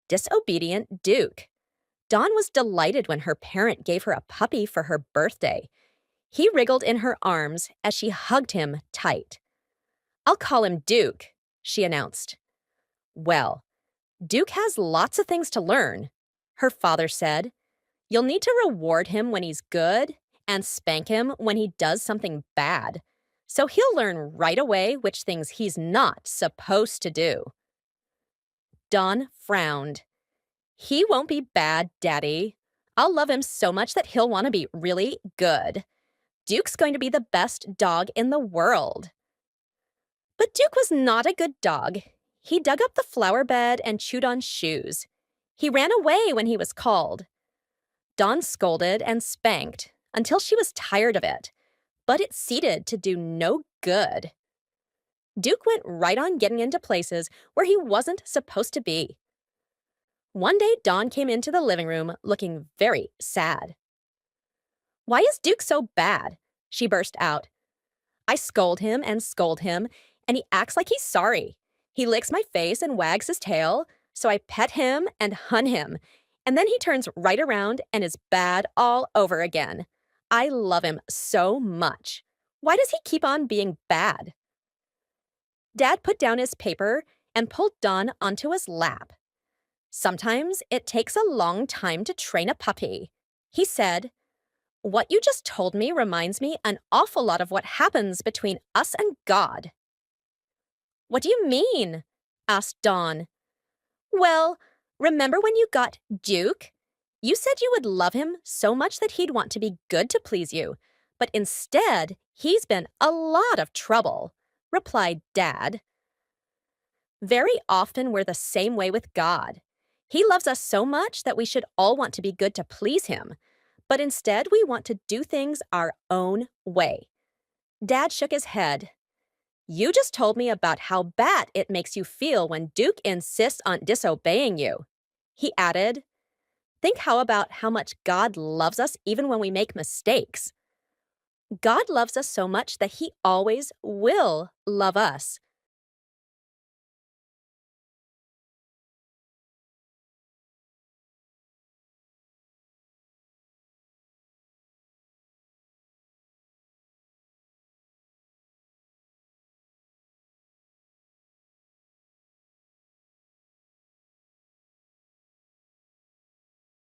Disobedient Duke. Dawn was delighted when her parent gave her a puppy for her birthday. He wriggled in her arms as she hugged him tight. "I'll call him Duke," she announced. "Well, Duke has lots of things to learn," her father said. "You'll need to reward him when he's good and spank him when he does something bad. So he'll learn right away which things he's not supposed to do." Dawn frowned. "He won't be bad, Daddy. I'll love him so much that he'll want to be really good. Duke's going to be the best dog in the world." But Duke was not a good dog. He dug up the flower bed and chewed on shoes. He ran away when he was called. Dawn scolded and spanked until she was tired of it, but it ceased to do no good. Duke went right on getting into places where he wasn't supposed to be. One day, Dawn came into the living room looking very sad. "Why is Duke so bad?" she burst out. "I scold him, and he acts like he's sorry. He licks my face and wags his tail, so I pet him and hun him, and then he turns right around and is bad all over again. I love him so much. Why does he keep on being bad?" Dad put down his paper and pulled Dawn onto his lap. "Sometimes it takes a long time to train a puppy," he said. "What you just told me reminds me an awful lot of what happens between us and God." "What do you mean?" asked Dawn. "Well, remember when you got Duke? You said you would love him so much that he'd want to be good to please you, but instead, he's been a lot of trouble," replied Dad. "Very often we're the same way with God. He loves us so much that we should all want to be good to please him, but instead we want to do things our own way." Dad shook his head. "You just told me about how bad it makes you feel when Duke insists on disobeying you." He added, "Think about how much God loves us even when we make mistakes. God loves us so much that he always will love us.